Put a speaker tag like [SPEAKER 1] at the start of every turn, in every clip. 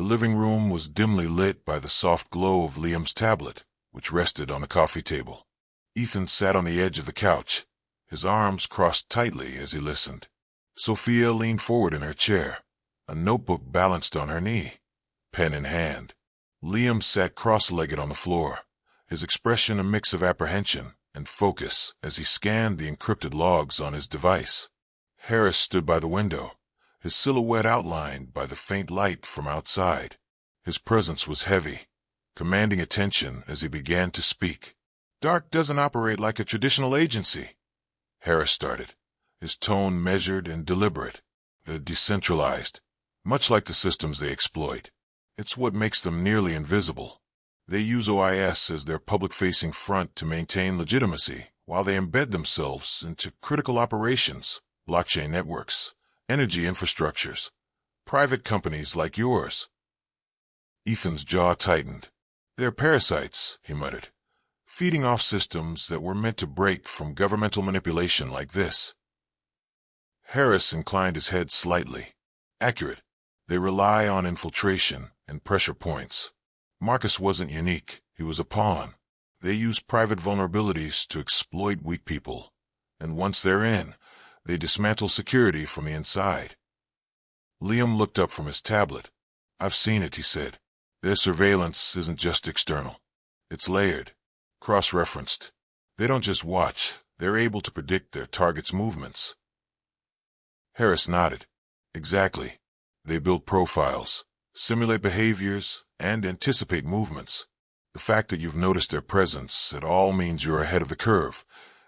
[SPEAKER 1] The living room was dimly lit by the soft glow of Liam's tablet, which rested on the coffee table. Ethan sat on the edge of the couch, his arms crossed tightly as he listened. Sophia leaned forward in her chair, a notebook balanced on her knee, pen in hand. Liam sat cross-legged on the floor, his expression a mix of apprehension and focus as he scanned the encrypted logs on his device. Harris stood by the window, his silhouette outlined by the faint light from outside. His presence was heavy, commanding attention as he began to speak. DARC doesn't operate like a traditional agency, Harris started, his tone measured and deliberate, decentralized, much like the systems they exploit. It's what makes them nearly invisible. They use OIS as their public-facing front to maintain legitimacy, while they embed themselves into critical operations, blockchain networks, energy infrastructures, private companies like yours. Ethan's jaw tightened. They're parasites, he muttered, feeding off systems that were meant to break from governmental manipulation like this. Harris inclined his head slightly. Accurate. They rely on infiltration and pressure points. Marcus wasn't unique. He was a pawn. They use private vulnerabilities to exploit weak people. And once they're in, they dismantle security from the inside. Liam looked up from his tablet. I've seen it, he said. Their surveillance isn't just external. It's layered, cross-referenced. They don't just watch. They're able to predict their target's movements. Harris nodded. Exactly. They build profiles, simulate behaviors, and anticipate movements. The fact that you've noticed their presence at all means you're ahead of the curve,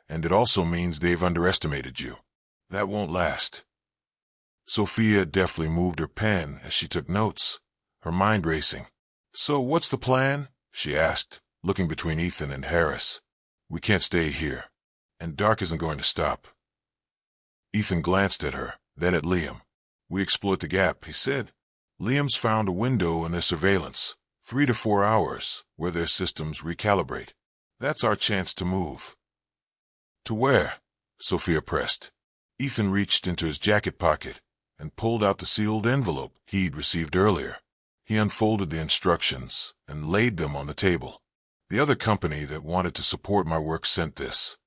[SPEAKER 1] and it also means they've underestimated you. That won't last. Sophia deftly moved her pen as she took notes, her mind racing. So what's the plan? She asked, looking between Ethan and Harris. We can't stay here, and DARC isn't going to stop. Ethan glanced at her, then at Liam. We exploit the gap, he said. Liam's found a window in their surveillance, 3 to 4 hours, where their systems recalibrate. That's our chance to move. To where? Sophia pressed. Ethan reached into his jacket pocket and pulled out the sealed envelope he'd received earlier. He unfolded the instructions and laid them on the table. The other company that wanted to support my work sent this.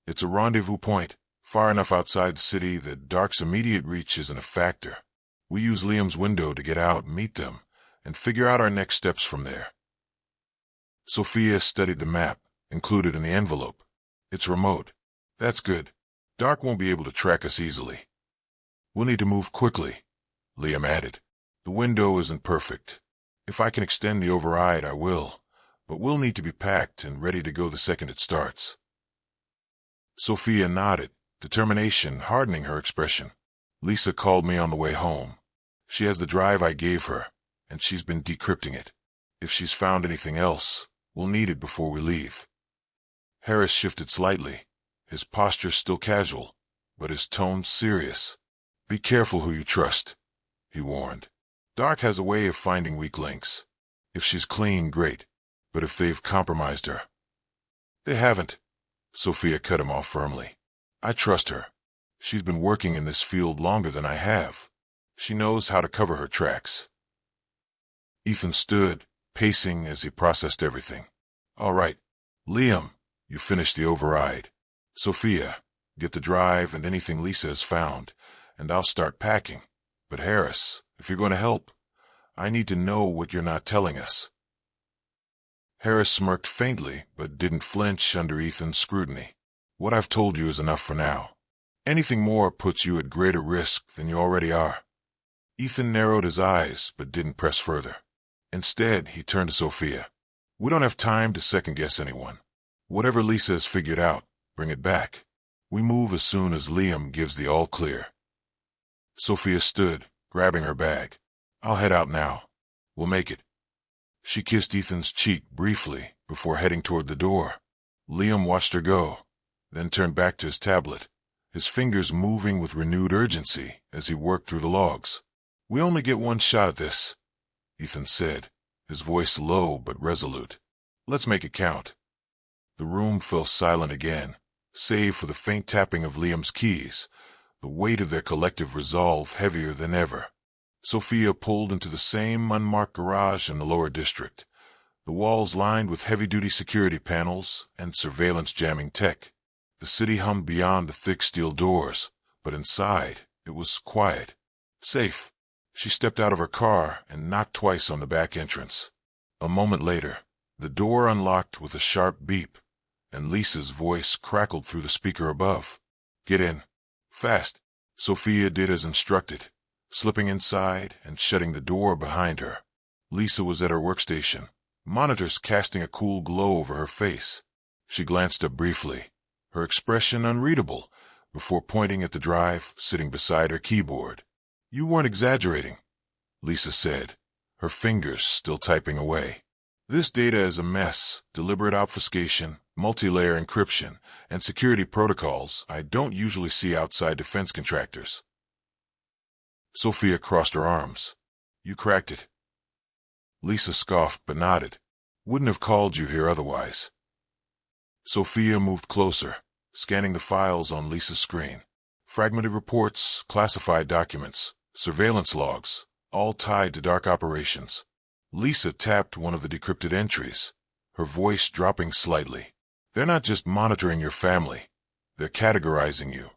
[SPEAKER 1] It's a rendezvous point, far enough outside the city that DARC's immediate reach isn't a factor. We use Liam's window to get out, meet them, and figure out our next steps from there. Sophia studied the map, included in the envelope. It's remote. That's good. DARC won't be able to track us easily. We'll need to move quickly, Liam added. The window isn't perfect. If I can extend the override, I will, but we'll need to be packed and ready to go the second it starts. Sophia nodded, determination hardening her expression. Lisa called me on the way home. She has the drive I gave her, and she's been decrypting it. If she's found anything else, we'll need it before we leave. Harris shifted slightly, his posture still casual, but his tone serious. Be careful who you trust, he warned. DARC has a way of finding weak links. If she's clean, great, but if they've compromised her. They haven't, Sophia cut him off firmly. I trust her. She's been working in this field longer than I have. She knows how to cover her tracks. Ethan stood, pacing as he processed everything. All right, Liam, you finished the override. Sophia, get the drive and anything Lisa has found, and I'll start packing. But Harris, if you're going to help, I need to know what you're not telling us. Harris smirked faintly, but didn't flinch under Ethan's scrutiny. What I've told you is enough for now. Anything more puts you at greater risk than you already are. Ethan narrowed his eyes, but didn't press further. Instead, he turned to Sophia. We don't have time to second-guess anyone. Whatever Lisa has figured out, bring it back. We move as soon as Liam gives the all-clear. Sophia stood, grabbing her bag. I'll head out now. We'll make it. She kissed Ethan's cheek briefly before heading toward the door. Liam watched her go, then turned back to his tablet, his fingers moving with renewed urgency as he worked through the logs. We only get one shot at this, Ethan said, his voice low but resolute. Let's make it count. The room fell silent again, save for the faint tapping of Liam's keys, the weight of their collective resolve heavier than ever. Sophia pulled into the same unmarked garage in the lower district, the walls lined with heavy-duty security panels and surveillance-jamming tech. The city hummed beyond the thick steel doors, but inside it was quiet. Safe. She stepped out of her car and knocked twice on the back entrance. A moment later, the door unlocked with a sharp beep, and Lisa's voice crackled through the speaker above. "Get in. Fast." Sophia did as instructed, slipping inside and shutting the door behind her. Lisa was at her workstation, monitors casting a cool glow over her face. She glanced up briefly, her expression unreadable, before pointing at the drive sitting beside her keyboard. "You weren't exaggerating," Lisa said, her fingers still typing away. "This data is a mess, deliberate obfuscation, multi-layer encryption, and security protocols I don't usually see outside defense contractors." Sophia crossed her arms. "You cracked it." Lisa scoffed but nodded. "Wouldn't have called you here otherwise." Sophia moved closer, scanning the files on Lisa's screen. Fragmented reports, classified documents, surveillance logs, all tied to DARC operations. Lisa tapped one of the decrypted entries, her voice dropping slightly. "They're not just monitoring your family. They're categorizing you.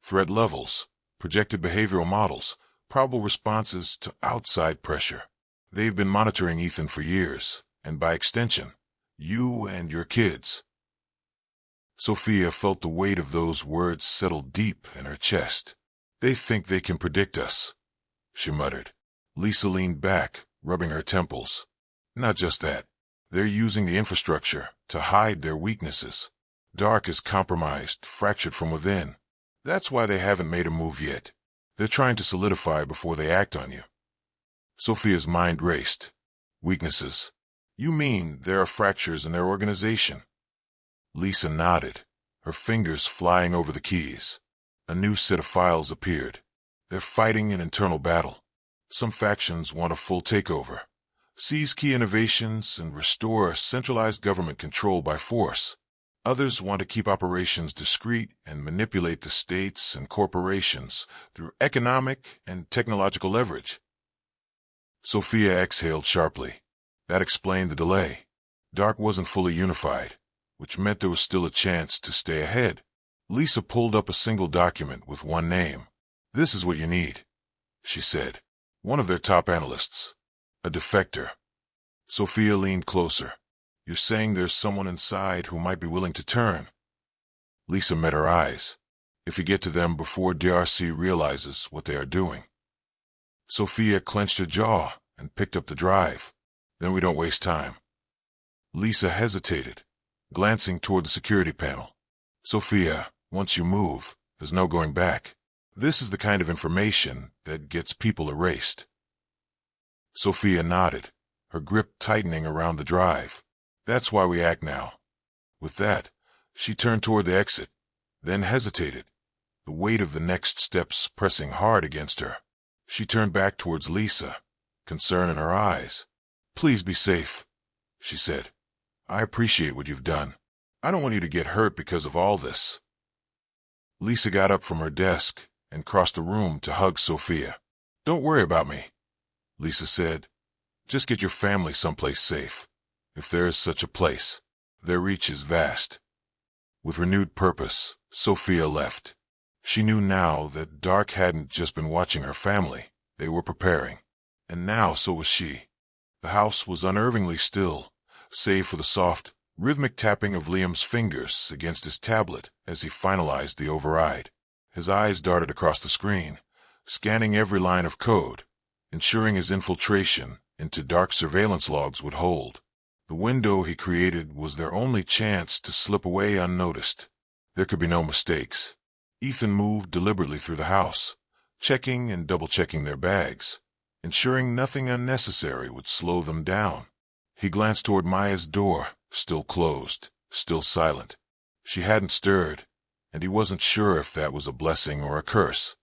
[SPEAKER 1] Threat levels, projected behavioral models, probable responses to outside pressure. They've been monitoring Ethan for years, and by extension, you and your kids." Sophia felt the weight of those words settle deep in her chest. "They think they can predict us," she muttered. Lisa leaned back, rubbing her temples. "Not just that. They're using the infrastructure to hide their weaknesses. DARC is compromised, fractured from within. That's why they haven't made a move yet. They're trying to solidify before they act on you." Sophia's mind raced. "Weaknesses? You mean there are fractures in their organization?" Lisa nodded, her fingers flying over the keys. A new set of files appeared. "They're fighting an internal battle. Some factions want a full takeover, seize key innovations, and restore centralized government control by force. Others want to keep operations discreet and manipulate the states and corporations through economic and technological leverage." Sophia exhaled sharply. That explained the delay. DARC wasn't fully unified, which meant there was still a chance to stay ahead. Lisa pulled up a single document with one name. "This is what you need," she said. "One of their top analysts. A defector." Sophia leaned closer. "You're saying there's someone inside who might be willing to turn?" Lisa met her eyes. "If you get to them before DRC realizes what they are doing." Sophia clenched her jaw and picked up the drive. "Then we don't waste time." Lisa hesitated, glancing toward the security panel. "Sophia, once you move, there's no going back. This is the kind of information that gets people erased." Sophia nodded, her grip tightening around the drive. "That's why we act now." With that, she turned toward the exit, then hesitated, the weight of the next steps pressing hard against her. She turned back towards Lisa, concern in her eyes. "Please be safe," she said. "I appreciate what you've done. I don't want you to get hurt because of all this." Lisa got up from her desk and crossed the room to hug Sophia. "Don't worry about me," Lisa said. "Just get your family someplace safe, if there is such a place. Their reach is vast." With renewed purpose, Sophia left. She knew now that DARC hadn't just been watching her family, they were preparing. And now so was she. The house was unnervingly still, save for the soft, rhythmic tapping of Liam's fingers against his tablet as he finalized the override. His eyes darted across the screen, scanning every line of code, ensuring his infiltration into DARC surveillance logs would hold. The window he created was their only chance to slip away unnoticed. There could be no mistakes. Ethan moved deliberately through the house, checking and double-checking their bags, ensuring nothing unnecessary would slow them down. He glanced toward Maya's door, still closed, still silent. She hadn't stirred, and he wasn't sure if that was a blessing or a curse.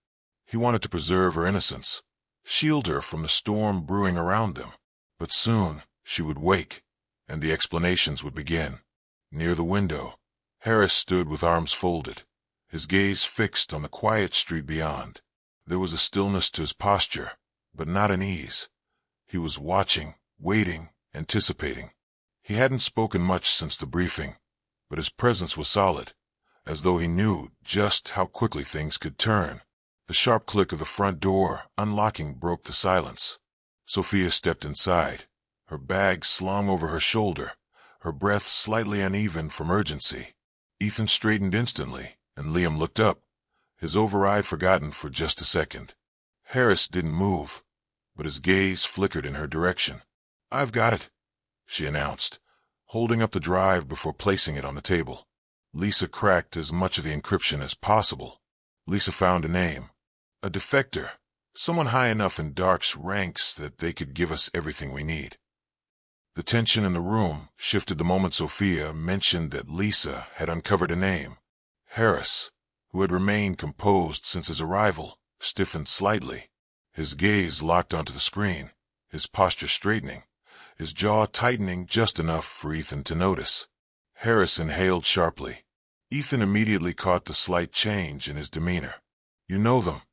[SPEAKER 1] He wanted to preserve her innocence, shield her from the storm brewing around them. But soon she would wake, and the explanations would begin. Near the window, Harris stood with arms folded, his gaze fixed on the quiet street beyond. There was a stillness to his posture, but not in ease. He was watching, waiting, anticipating. He hadn't spoken much since the briefing, but his presence was solid, as though he knew just how quickly things could turn. The sharp click of the front door, unlocking, broke the silence. Sophia stepped inside, her bag slung over her shoulder, her breath slightly uneven from urgency. Ethan straightened instantly, and Liam looked up, his override forgotten for just a second. Harris didn't move, but his gaze flickered in her direction. "I've got it," she announced, holding up the drive before placing it on the table. Lisa cracked as much of the encryption as possible. Lisa found a name. A defector. Someone high enough in DARC's ranks that they could give us everything we need. The tension in the room shifted the moment Sophia mentioned that Lisa had uncovered a name. Harris, who had remained composed since his arrival, stiffened slightly. His gaze locked onto the screen, his posture straightening, his jaw tightening just enough for Ethan to notice. Harris inhaled sharply. Ethan immediately caught the slight change in his demeanor. "You know them,"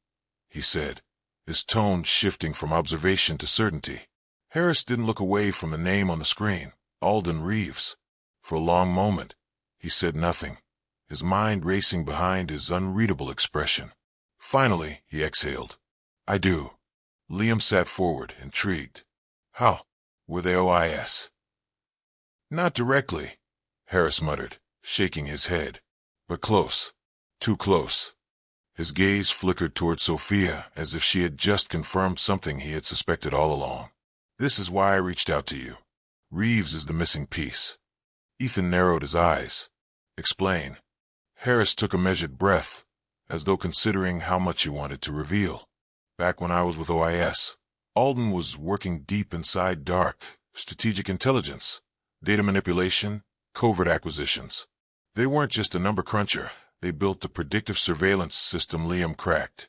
[SPEAKER 1] he said, his tone shifting from observation to certainty. Harris didn't look away from the name on the screen, Alden Reeves. For a long moment, he said nothing, his mind racing behind his unreadable expression. Finally, he exhaled. "I do." Liam sat forward, intrigued. "How? Were they OIS?" "Not directly," Harris muttered, shaking his head. "But close. Too close." His gaze flickered toward Sophia as if she had just confirmed something he had suspected all along. "This is why I reached out to you. Reeves is the missing piece." Ethan narrowed his eyes. "Explain." Harris took a measured breath, as though considering how much he wanted to reveal. "Back when I was with OIS, Alden was working deep inside DARC, strategic intelligence, data manipulation, covert acquisitions. They weren't just a number cruncher. They built the predictive surveillance system Liam cracked."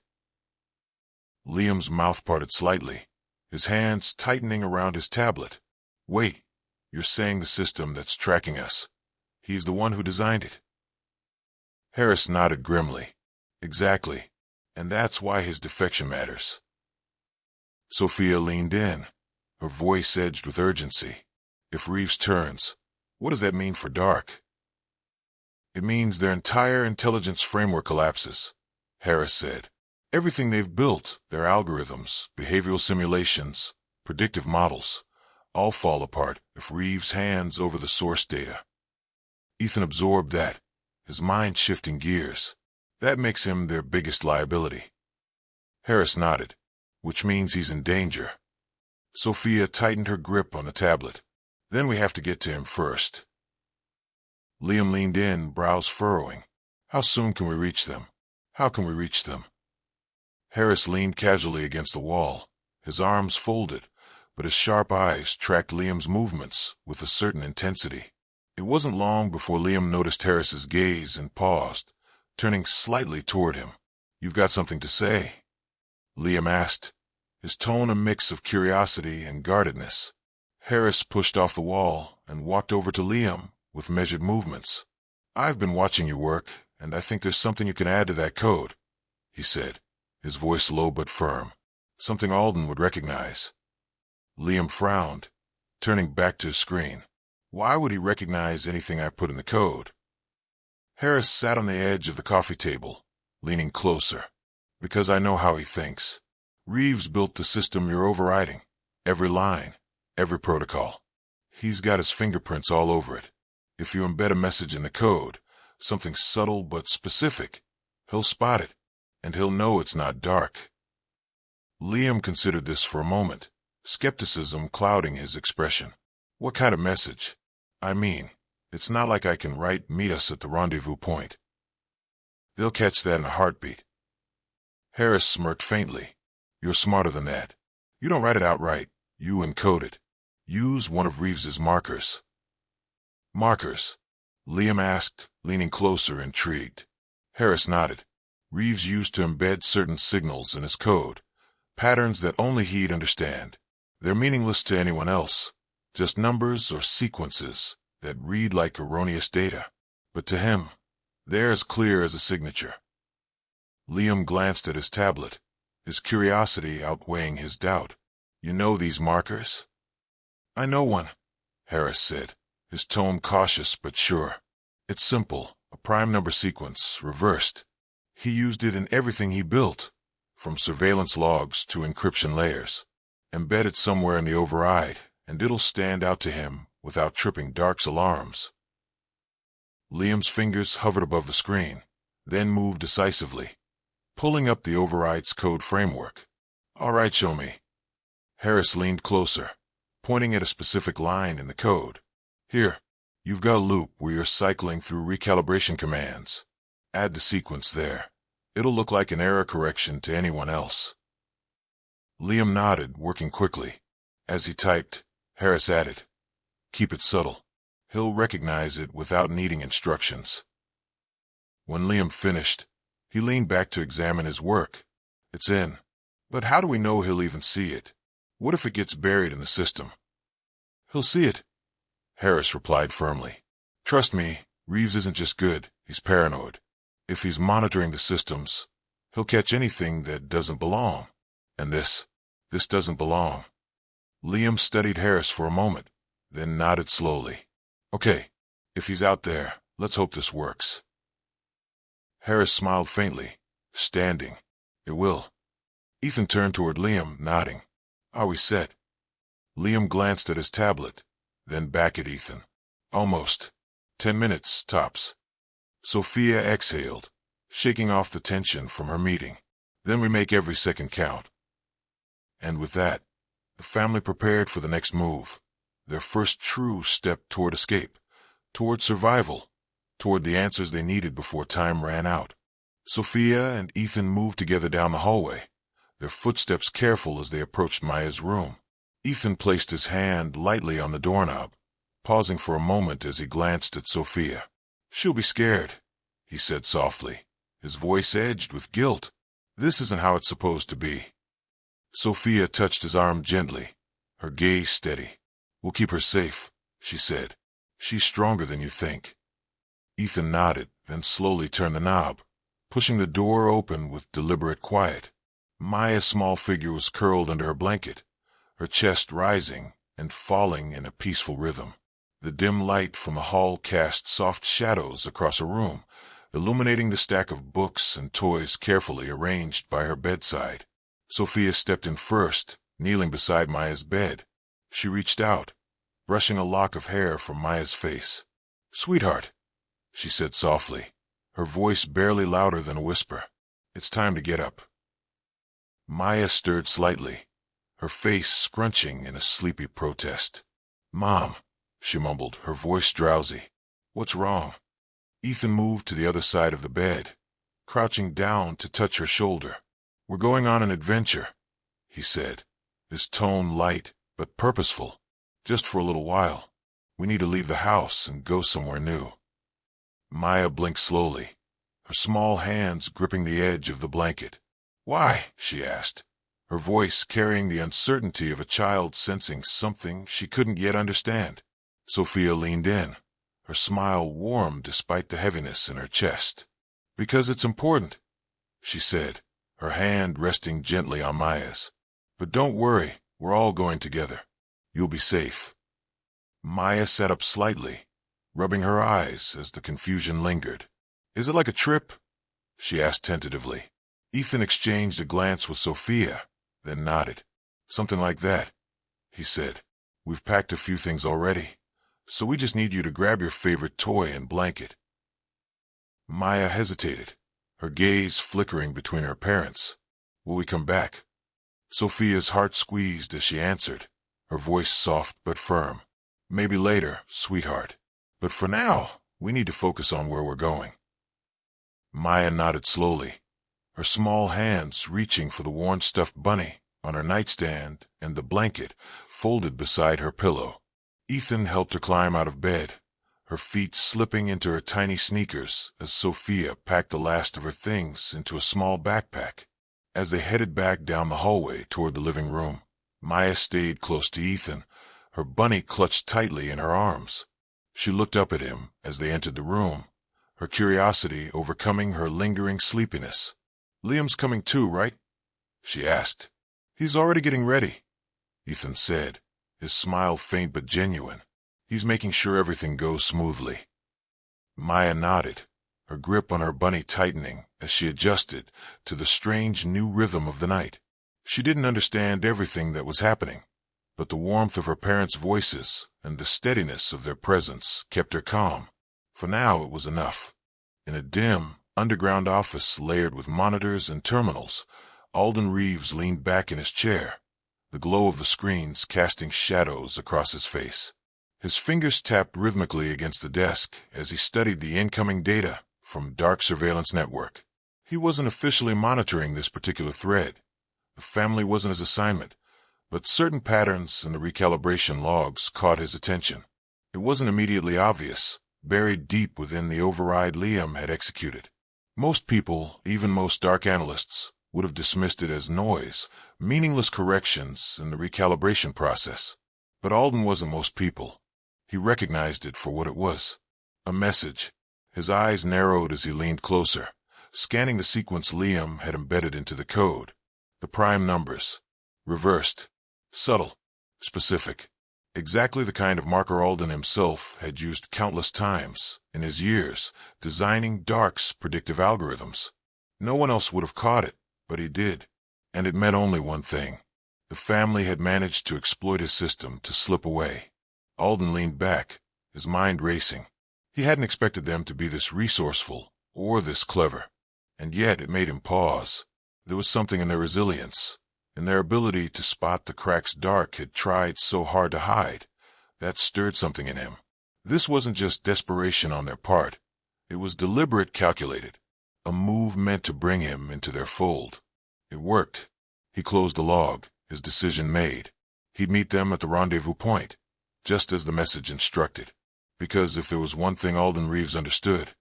[SPEAKER 1] Liam's mouth parted slightly, his hands tightening around his tablet. "Wait, you're saying the system that's tracking us, he's the one who designed it?" Harris nodded grimly. "Exactly, and that's why his defection matters." Sophia leaned in, her voice edged with urgency. "If Reeves turns, what does that mean for DARC?" "It means their entire intelligence framework collapses," Harris said. "Everything they've built, their algorithms, behavioral simulations, predictive models, all fall apart if Reeves hands over the source data." Ethan absorbed that, his mind shifting gears. "That makes him their biggest liability." Harris nodded. "Which means he's in danger." Sophia tightened her grip on the tablet. "Then we have to get to him first." Liam leaned in, brows furrowing. "How soon can we reach them? How can we reach them?" Harris leaned casually against the wall, his arms folded, but his sharp eyes tracked Liam's movements with a certain intensity. It wasn't long before Liam noticed Harris's gaze and paused, turning slightly toward him. "You've got something to say?" Liam asked, his tone a mix of curiosity and guardedness. Harris pushed off the wall and walked over to Liam with measured movements. "I've been watching you work, and I think there's something you can add to that code," he said, his voice low but firm. "Something Alden would recognize." Liam frowned, turning back to his screen. "Why would he recognize anything I put in the code?" Harris sat on the edge of the coffee table, leaning closer. "Because I know how he thinks. Reeves built the system you're overriding. Every line, every protocol. He's got his fingerprints all over it. If you embed a message in the code, something subtle but specific, he'll spot it, and he'll know it's not DARC." Liam considered this for a moment, skepticism clouding his expression. "What kind of message? I mean, it's not like I can write 'meet us at the rendezvous point.' They'll catch that in a heartbeat." Harris smirked faintly. "You're smarter than that. You don't write it outright, you encode it. Use one of Reeves's markers." "Markers?" Liam asked, leaning closer, intrigued. Harris nodded. "Reeves used to embed certain signals in his code, patterns that only he'd understand. They're meaningless to anyone else, just numbers or sequences that read like erroneous data. But to him, they're as clear as a signature." Liam glanced at his tablet, his curiosity outweighing his doubt. You know these markers? I know one, Harris said, his tone cautious but sure. It's simple, a prime number sequence, reversed. He used it in everything he built, from surveillance logs to encryption layers. Embed it somewhere in the override, and it'll stand out to him without tripping DARC's alarms. Liam's fingers hovered above the screen, then moved decisively, pulling up the override's code framework. All right, show me. Harris leaned closer, pointing at a specific line in the code. Here, you've got a loop where you're cycling through recalibration commands. Add the sequence there. It'll look like an error correction to anyone else. Liam nodded, working quickly. As he typed, Harris added, keep it subtle. He'll recognize it without needing instructions. When Liam finished, he leaned back to examine his work. It's in. But how do we know he'll even see it? What if it gets buried in the system? He'll see it, Harris replied firmly. Trust me, Reeves isn't just good, he's paranoid. If he's monitoring the systems, he'll catch anything that doesn't belong. And this doesn't belong. Liam studied Harris for a moment, then nodded slowly. Okay, if he's out there, let's hope this works. Harris smiled faintly, standing. It will. Ethan turned toward Liam, nodding. Are we set? Liam glanced at his tablet, then back at Ethan. Almost. 10 minutes, tops. Sophia exhaled, shaking off the tension from her meeting. Then we make every second count. And with that, the family prepared for the next move, their first true step toward escape, toward survival, toward the answers they needed before time ran out. Sophia and Ethan moved together down the hallway, their footsteps careful as they approached Maya's room. Ethan placed his hand lightly on the doorknob, pausing for a moment as he glanced at Sophia. She'll be scared, he said softly, his voice edged with guilt. This isn't how it's supposed to be. Sophia touched his arm gently, her gaze steady. We'll keep her safe, she said. She's stronger than you think. Ethan nodded, then slowly turned the knob, pushing the door open with deliberate quiet. Maya's small figure was curled under her blanket, her chest rising and falling in a peaceful rhythm. The dim light from the hall cast soft shadows across her room, illuminating the stack of books and toys carefully arranged by her bedside. Sophia stepped in first, kneeling beside Maya's bed. She reached out, brushing a lock of hair from Maya's face. Sweetheart, she said softly, her voice barely louder than a whisper. It's time to get up. Maya stirred slightly, her face scrunching in a sleepy protest. Mom, she mumbled, her voice drowsy. What's wrong? Ethan moved to the other side of the bed, crouching down to touch her shoulder. We're going on an adventure, he said, his tone light but purposeful. Just for a little while. We need to leave the house and go somewhere new. Maya blinked slowly, her small hands gripping the edge of the blanket. Why? She asked, her voice carrying the uncertainty of a child sensing something she couldn't yet understand. Sophia leaned in, her smile warm despite the heaviness in her chest. Because it's important, she said, her hand resting gently on Maya's. But don't worry, we're all going together. You'll be safe. Maya sat up slightly, rubbing her eyes as the confusion lingered. Is it like a trip? She asked tentatively. Ethan exchanged a glance with Sophia, then nodded. Something like that, he said. We've packed a few things already, so we just need you to grab your favorite toy and blanket. Maya hesitated, her gaze flickering between her parents. Will we come back? Sophia's heart squeezed as she answered, her voice soft but firm. Maybe later, sweetheart. But for now, we need to focus on where we're going. Maya nodded slowly, her small hands reaching for the worn stuffed bunny on her nightstand and the blanket folded beside her pillow. Ethan helped her climb out of bed, her feet slipping into her tiny sneakers as Sophia packed the last of her things into a small backpack. As they headed back down the hallway toward the living room, Maya stayed close to Ethan, her bunny clutched tightly in her arms. She looked up at him as they entered the room, her curiosity overcoming her lingering sleepiness. Liam's coming too, right? she asked. "He's already getting ready," Ethan said, his smile faint but genuine. "He's making sure everything goes smoothly." Maya nodded, her grip on her bunny tightening as she adjusted to the strange new rhythm of the night. She didn't understand everything that was happening, but the warmth of her parents' voices and the steadiness of their presence kept her calm. For now it was enough. In a dim, underground office layered with monitors and terminals, Alden Reeves leaned back in his chair, the glow of the screens casting shadows across his face. His fingers tapped rhythmically against the desk as he studied the incoming data from DARC surveillance network. He wasn't officially monitoring this particular thread. The family wasn't his assignment, but certain patterns in the recalibration logs caught his attention. It wasn't immediately obvious, buried deep within the override Liam had executed. Most people, even most DARC analysts, would have dismissed it as noise, meaningless corrections in the recalibration process. But Alden wasn't most people. He recognized it for what it was. A message. His eyes narrowed as he leaned closer, scanning the sequence Liam had embedded into the code. The prime numbers. Reversed. Subtle. Specific. Exactly the kind of marker Alden himself had used countless times in his years designing DARC's predictive algorithms. No one else would have caught it, but he did. And it meant only one thing. The family had managed to exploit his system to slip away. Alden leaned back, his mind racing. He hadn't expected them to be this resourceful or this clever. And yet it made him pause. There was something in their resilience, in their ability to spot the cracks DARC had tried so hard to hide, that stirred something in him. This wasn't just desperation on their part. It was deliberate, calculated, a move meant to bring him into their fold. It worked. He closed the log, his decision made. He'd meet them at the rendezvous point, just as the message instructed. Because if there was one thing Alden Reeves understood,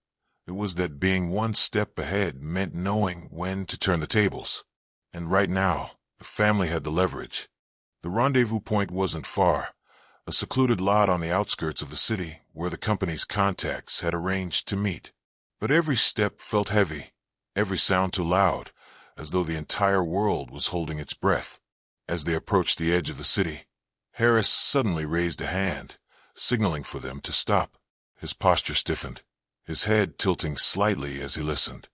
[SPEAKER 1] it was that being one step ahead meant knowing when to turn the tables. And right now, the family had the leverage. The rendezvous point wasn't far, a secluded lot on the outskirts of the city where the company's contacts had arranged to meet. But every step felt heavy, every sound too loud, as though the entire world was holding its breath. As they approached the edge of the city, Harris suddenly raised a hand, signaling for them to stop. His posture stiffened, his head tilting slightly as he listened.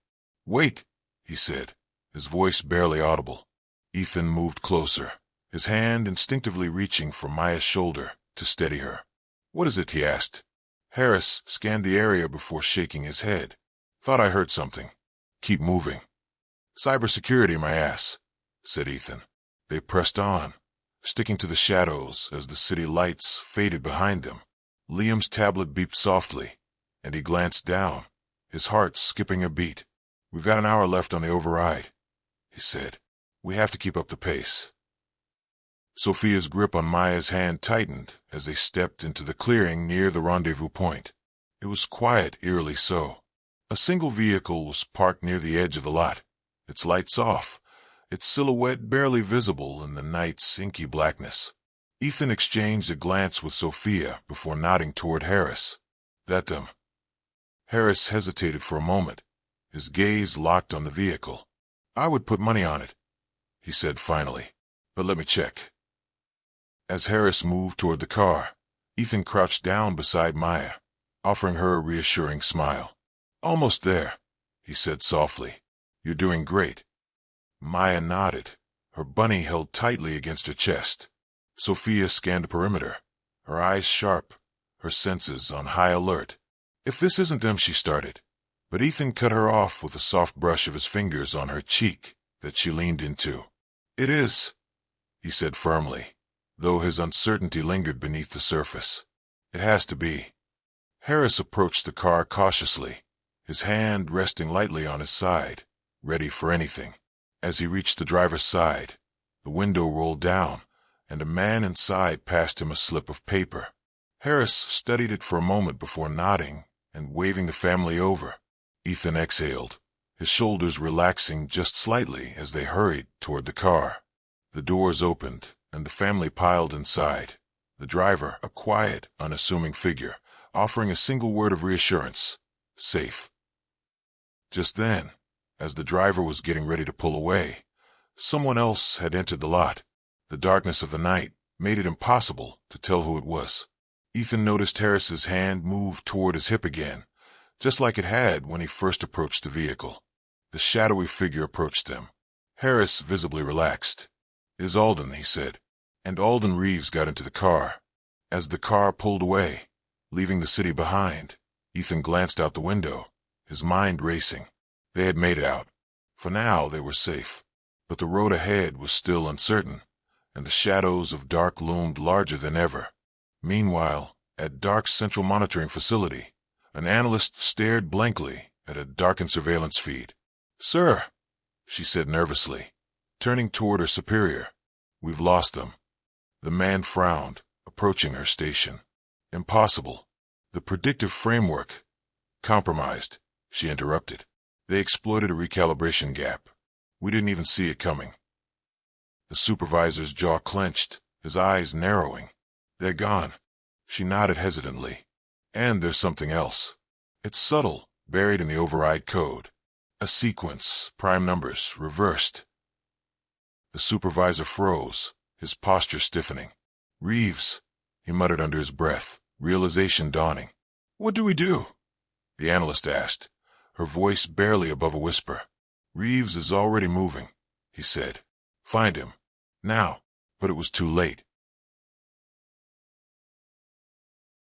[SPEAKER 1] "Wait," he said, his voice barely audible. Ethan moved closer, his hand instinctively reaching for Maya's shoulder to steady her. "What is it?" he asked. Harris scanned the area before shaking his head. "Thought I heard something. Keep moving." "Cybersecurity, my ass," said Ethan. They pressed on, sticking to the shadows as the city lights faded behind them. Liam's tablet beeped softly, and he glanced down, his heart skipping a beat. "We've got an hour left on the override," he said. "We have to keep up the pace." Sophia's grip on Maya's hand tightened as they stepped into the clearing near the rendezvous point. It was quiet, eerily so. A single vehicle was parked near the edge of the lot, its lights off, its silhouette barely visible in the night's inky blackness. Ethan exchanged a glance with Sophia before nodding toward Harris. "That them?" Harris hesitated for a moment, his gaze locked on the vehicle. "I would put money on it," he said finally, "but let me check." As Harris moved toward the car, Ethan crouched down beside Maya, offering her a reassuring smile. "Almost there," he said softly. "You're doing great." Maya nodded, her bunny held tightly against her chest. Sophia scanned the perimeter, her eyes sharp, her senses on high alert. "If this isn't them," she started, but Ethan cut her off with a soft brush of his fingers on her cheek that she leaned into. "It is," he said firmly, though his uncertainty lingered beneath the surface. "It has to be." Harris approached the car cautiously, his hand resting lightly on his side, ready for anything. As he reached the driver's side, the window rolled down, and a man inside passed him a slip of paper. Harris studied it for a moment before nodding and waving the family over. Ethan exhaled, his shoulders relaxing just slightly as they hurried toward the car. The doors opened, and the family piled inside, the driver a quiet, unassuming figure, offering a single word of reassurance: safe. Just then, as the driver was getting ready to pull away, Someone else had entered the lot. The darkness of the night made it impossible to tell who it was. Ethan noticed Harris's hand move toward his hip again, just like it had when he first approached the vehicle. The shadowy figure approached them. Harris visibly relaxed. "It is Alden," he said, and Alden Reeves got into the car. As the car pulled away, leaving the city behind, Ethan glanced out the window, his mind racing. They had made it out. For now, they were safe. But the road ahead was still uncertain, and the shadows of DARC loomed larger than ever. Meanwhile, at DARC's central monitoring facility, an analyst stared blankly at a darkened surveillance feed. "Sir," she said nervously, turning toward her superior, "we've lost them." The man frowned, approaching her station. "Impossible. The predictive framework." "Compromised," she interrupted. "They exploited a recalibration gap. We didn't even see it coming." The supervisor's jaw clenched, his eyes narrowing. "They're gone." She nodded hesitantly. "And there's something else. It's subtle, buried in the override code. A sequence, prime numbers, reversed." The supervisor froze, his posture stiffening. "Reeves," he muttered under his breath, realization dawning. "What do we do?" the analyst asked, her voice barely above a whisper. "Reeves is already moving," he said. "Find him. Now." But it was too late.